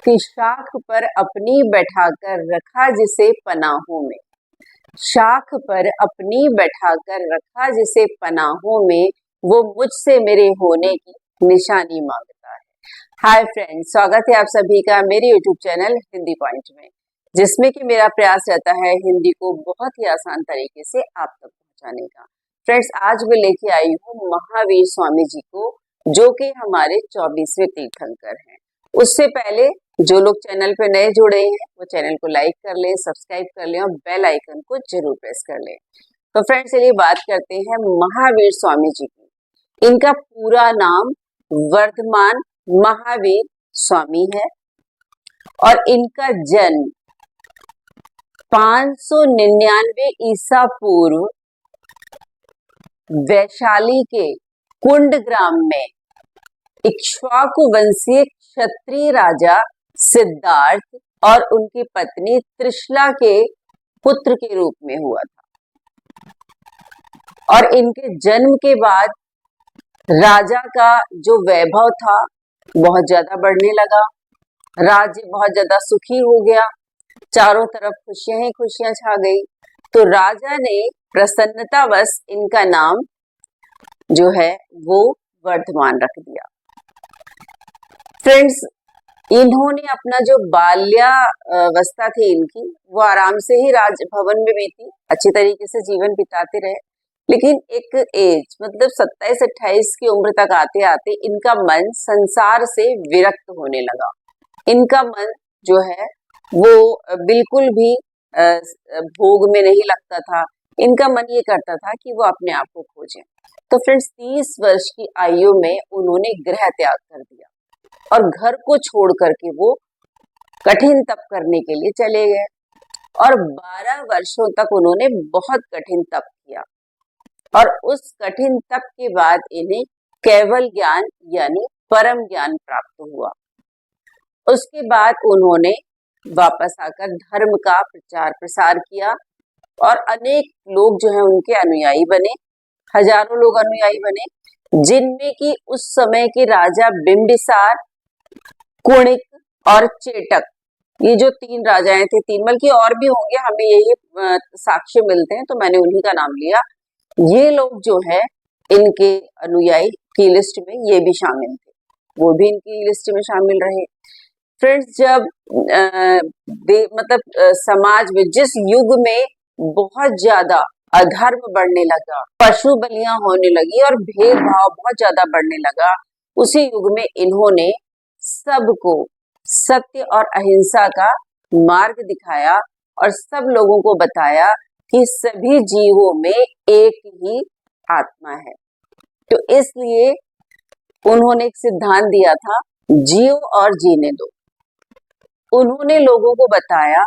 कि शाख पर अपनी बैठाकर रखा जिसे पनाहों में। शाख पर अपनी बैठाकर रखा जिसे पनाहों में, वो मुझसे मेरे होने की निशानी मांगता है। हाय फ्रेंड्स, स्वागत है आप सभी का मेरे यूट्यूब चैनल हिंदी पॉइंट में, जिसमें कि मेरा प्रयास रहता है हिंदी को बहुत ही आसान तरीके से आप तक पहुंचाने का। फ्रेंड्स, आज मैं लेके आई हूँ महावीर स्वामी जी को, जो कि हमारे 24वें तीर्थंकर हैं। उससे पहले जो लोग चैनल पे नए जुड़े हैं वो चैनल को लाइक कर लें, सब्सक्राइब कर लें और बेल आइकन को जरूर प्रेस कर लें। तो फ्रेंड्स, चलिए बात करते हैं महावीर स्वामी जी की। इनका पूरा नाम वर्धमान महावीर स्वामी है और इनका जन्म 599 ईसा पूर्व वैशाली के कुंड ग्राम में इक्ष्वाकु वंशीय क्षत्रिय राजा सिद्धार्थ और उनकी पत्नी त्रिशला के पुत्र के रूप में हुआ था। और इनके जन्म के बाद राजा का जो वैभव था बहुत ज्यादा बढ़ने लगा, राज्य बहुत ज्यादा सुखी हो गया, चारों तरफ खुशियां ही खुशियां छा गई। तो राजा ने प्रसन्नतावश इनका नाम जो है वो वर्धमान रख दिया। फ्रेंड्स, इन्होंने अपना जो बाल्यावस्था थी इनकी, वो आराम से ही राजभवन में बीती, अच्छी तरीके से जीवन बिताते रहे। लेकिन एक एज मतलब 27-28 की उम्र तक आते आते इनका मन संसार से विरक्त होने लगा। इनका मन जो है वो बिल्कुल भी भोग में नहीं लगता था। इनका मन ये करता था कि वो अपने आप को खोजें। तो फ्रेंड्स, 30 वर्ष की आयु में उन्होंने गृह त्याग कर दिया और घर को छोड़ करके वो कठिन तप करने के लिए चले गए और 12 वर्षों तक उन्होंने बहुत कठिन तप किया। और उस कठिन तप के बाद इन्हें केवल ज्ञान यानी परम ज्ञान प्राप्त हुआ। उसके बाद उन्होंने वापस आकर धर्म का प्रचार प्रसार किया और अनेक लोग जो है उनके अनुयायी बने, हजारों लोग अनुयायी बने, जिनमें कि उस समय के राजा बिंबिसार, कुणिक और चेटक, ये जो 3 राजाएं थे, 3 बल्कि और भी होंगे, हमें यही साक्ष्य मिलते हैं तो मैंने उन्हीं का नाम लिया। ये लोग जो है इनके अनुयायी की लिस्ट में ये भी शामिल थे, वो भी इनकी लिस्ट में शामिल रहे। फ्रेंड्स, जब समाज में जिस युग में बहुत ज्यादा अधर्म बढ़ने लगा, पशु बलियां होने लगी और भेदभाव बहुत ज्यादा बढ़ने लगा, उसी युग में इन्होंने सबको सत्य और अहिंसा का मार्ग दिखाया और सब लोगों को बताया कि सभी जीवों में एक ही आत्मा है। तो इसलिए उन्होंने एक सिद्धांत दिया था, जियो और जीने दो। उन्होंने लोगों को बताया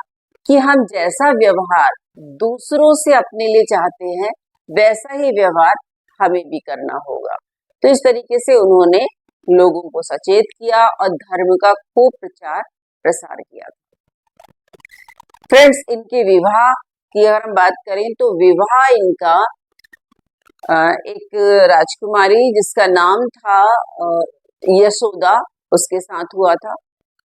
कि हम जैसा व्यवहार दूसरों से अपने लिए चाहते हैं वैसा ही व्यवहार हमें भी करना होगा। तो इस तरीके से उन्होंने लोगों को सचेत किया और धर्म का खूब प्रचार प्रसार किया। फ्रेंड्स, इनके विवाह की अगर हम बात करें तो विवाह इनका एक राजकुमारी जिसका नाम था यशोदा, उसके साथ हुआ था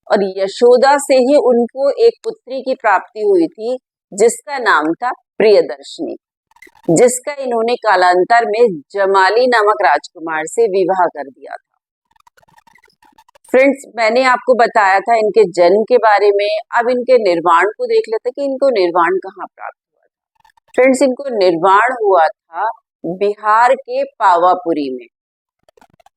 और यशोदा से ही उनको एक पुत्री की प्राप्ति हुई थी जिसका नाम था प्रियदर्शनी, जिसका इन्होंने कालांतर में जमाली नामक राजकुमार से विवाह कर दिया था। फ्रेंड्स, मैंने आपको बताया था इनके जन्म के बारे में। अब इनके निर्वाण को देख लेते कि इनको निर्वाण कहाँ प्राप्त हुआ था। फ्रेंड्स, इनको निर्वाण हुआ था बिहार के पावापुरी में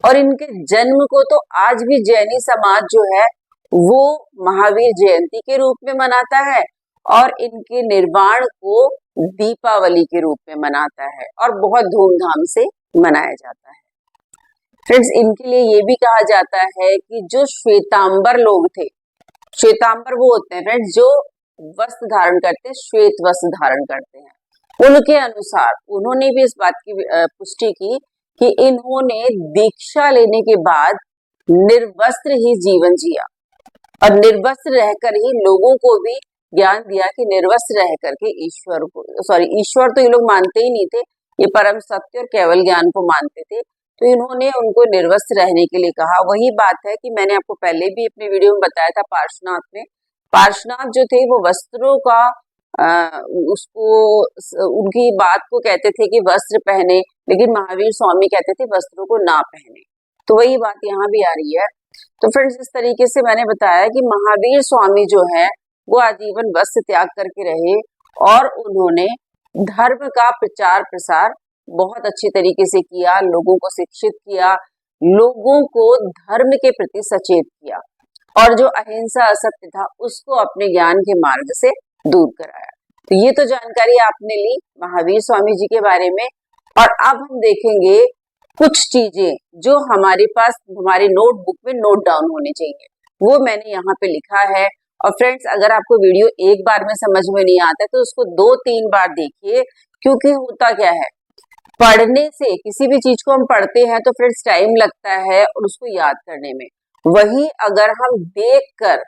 और इनके जन्म को तो आज भी जैनी समाज जो है वो महावीर जयंती के रूप में मनाता है और इनके निर्वाण को दीपावली के रूप में मनाता है और बहुत धूमधाम से मनाया जाता है। फ्रेंड्स, इनके लिए ये भी कहा जाता है कि जो श्वेतांबर लोग थे, श्वेतांबर वो होते हैं फ्रेंड्स जो वस्त्र धारण करते हैं, श्वेत वस्त्र धारण करते हैं, उनके अनुसार उन्होंने भी इस बात की पुष्टि की कि इन्होंने दीक्षा लेने के बाद निर्वस्त्र ही जीवन जिया और निर्वस्त्र रहकर ही लोगों को भी ज्ञान दिया कि निर्वस्त्र रह करके ईश्वर तो ये लोग मानते ही नहीं थे, ये परम सत्य और केवल ज्ञान को मानते थे। तो इन्होंने उनको निर्वस्त्र रहने के लिए कहा। वही बात है कि मैंने आपको पहले भी अपने वीडियो में बताया था पार्श्वनाथ में, पार्श्वनाथ जो थे वो वस्त्रों का उसको उनकी बात को कहते थे कि वस्त्र पहने, लेकिन महावीर स्वामी कहते थे वस्त्रों को ना पहने। तो वही बात यहाँ भी आ रही है। तो फ्रेंड्स, इस तरीके से मैंने बताया कि महावीर स्वामी जो है वो आजीवन वस्त्र त्याग करके रहे और उन्होंने धर्म का प्रचार प्रसार बहुत अच्छी तरीके से किया, लोगों को शिक्षित किया, लोगों को धर्म के प्रति सचेत किया और जो अहिंसा असत्य था उसको अपने ज्ञान के मार्ग से दूर कराया। तो ये तो जानकारी आपने ली महावीर स्वामी जी के बारे में। और अब हम देखेंगे कुछ चीजें जो हमारे पास हमारे नोटबुक में नोट डाउन होनी चाहिए, वो मैंने यहाँ पे लिखा है। और फ्रेंड्स, अगर आपको वीडियो एक बार में समझ में नहीं आता है तो उसको 2-3 बार देखिए, क्योंकि होता क्या है, पढ़ने से किसी भी चीज को हम पढ़ते हैं तो फ्रेंड्स टाइम लगता है और उसको याद करने में। वही अगर हम देखकर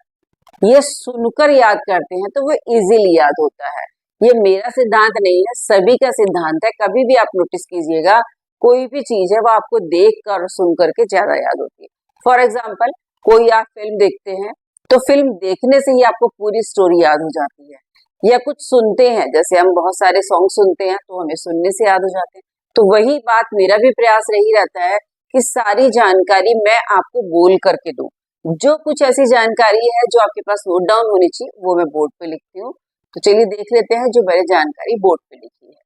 ये सुनकर याद करते हैं तो वो इजीली याद होता है। ये मेरा सिद्धांत नहीं है, सभी का सिद्धांत है। कभी भी आप नोटिस कीजिएगा, कोई भी चीज है वो आपको देख कर सुन करके ज्यादा याद होती है। फॉर एग्जाम्पल, कोई आप फिल्म देखते हैं तो फिल्म देखने से ही आपको पूरी स्टोरी याद हो जाती है, या कुछ सुनते हैं, जैसे हम बहुत सारे सॉन्ग सुनते हैं तो हमें सुनने से याद हो जाते हैं। तो वही बात मेरा भी प्रयास रही रहता है कि सारी जानकारी मैं आपको बोल करके दूं। जो कुछ ऐसी जानकारी है जो आपके पास नोट डाउन होनी चाहिए वो मैं बोर्ड पे लिखती हूँ। तो चलिए देख लेते हैं जो मैंने जानकारी बोर्ड पे लिखी है।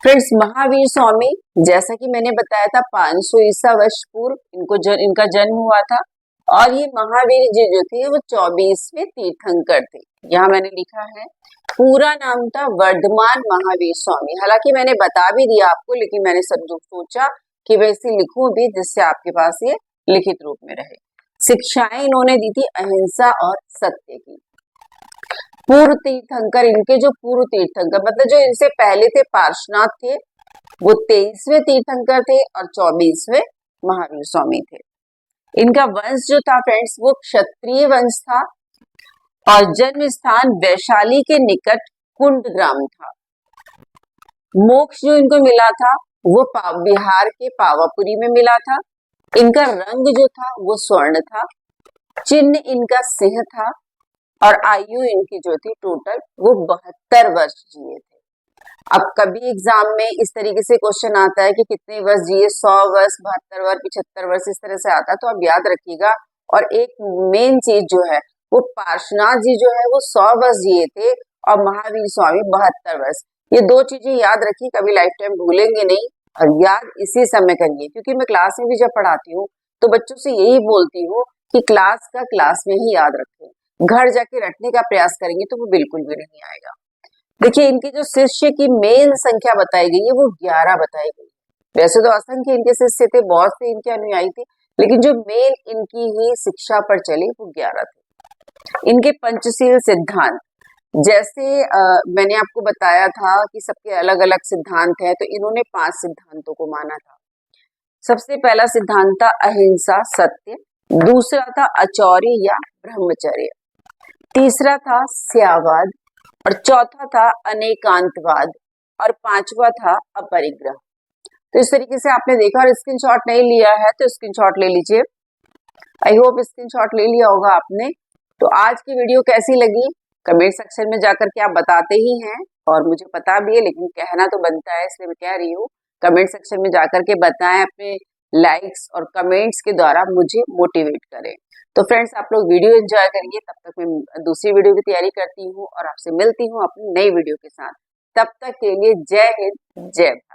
फ्रेंड्स, महावीर स्वामी, जैसा कि मैंने बताया था 500 ईसा वर्ष पूर्व इनका जन्म हुआ था और ये महावीर जी जो थे वो 24वें तीर्थंकर थे। यहाँ मैंने लिखा है पूरा नाम था वर्धमान महावीर स्वामी। हालांकि मैंने बता भी दिया आपको, लेकिन मैंने सोचा कि मैं इसे लिखूं भी जिससे आपके पास ये लिखित रूप में रहे। शिक्षाएं इन्होंने दी थी अहिंसा और सत्य की। पूर्व तीर्थंकर, इनके जो पूर्व तीर्थंकर मतलब जो इनसे पहले थे पार्श्वनाथ थे, वो 23वें तीर्थंकर थे और 24वें महावीर स्वामी थे। इनका वंश जो था फ्रेंड्स वो क्षत्रिय वंश था और जन्म स्थान वैशाली के निकट कुंड ग्राम था। मोक्ष जो इनको मिला था वो बिहार के पावापुरी में मिला था। इनका रंग जो था वो स्वर्ण था, चिन्ह इनका सिंह था और आयु इनकी जो थी टोटल वो 72 वर्ष जिए थे। अब कभी एग्जाम में इस तरीके से क्वेश्चन आता है कि कितने वर्ष जिए, 100 वर्ष, 72 वर्ष, 75 वर्ष, इस तरह से आता है, तो आप याद रखिएगा। और एक मेन चीज जो है वो पार्श्वनाथ जी जो है वो 100 वर्ष जिए थे और महावीर स्वामी 72 वर्ष। ये दो चीजें याद रखिए, कभी लाइफ टाइम भूलेंगे नहीं और याद इसी समय करिए। क्योंकि मैं क्लास में भी जब पढ़ाती हूँ तो बच्चों से यही बोलती हूँ कि क्लास का क्लास में ही याद रखें, घर जाके रटने का प्रयास करेंगे तो वो बिल्कुल भी नहीं आएगा। देखिए, इनके जो शिष्य की मेन संख्या बताई गई है वो 11 बताई गई। वैसे तो असंख्य इनके शिष्य थे, बहुत से इनके अनुयायी थे, लेकिन जो मेन इनकी ही शिक्षा पर चले वो 11 थे। इनके पंचशील सिद्धांत, जैसे मैंने आपको बताया था कि सबके अलग अलग सिद्धांत है, तो इन्होंने 5 सिद्धांतों को माना था। सबसे पहला सिद्धांत था अहिंसा सत्य, दूसरा था अचौर्य या ब्रह्मचर्य, तीसरा था स्यावाद और चौथा था अनेकांतवाद और 5वां था अपरिग्रह। तो इस तरीके से आपने देखा, और स्क्रीनशॉट नहीं लिया है तो स्क्रीनशॉट ले लीजिए। आई होप स्क्रीनशॉट ले लिया होगा आपने। तो आज की वीडियो कैसी लगी कमेंट सेक्शन में जाकर के आप बताते ही हैं और मुझे पता भी है, लेकिन कहना तो बनता है इसलिए मैं कह रही हूँ। कमेंट सेक्शन में जाकर के बताएं, अपने लाइक्स और कमेंट्स के द्वारा मुझे मोटिवेट करें। तो फ्रेंड्स, आप लोग वीडियो एंजॉय करिए। तब तक मैं दूसरी वीडियो की तैयारी करती हूँ और आपसे मिलती हूँ अपनी नई वीडियो के साथ। तब तक के लिए जय हिंद, जय भारत।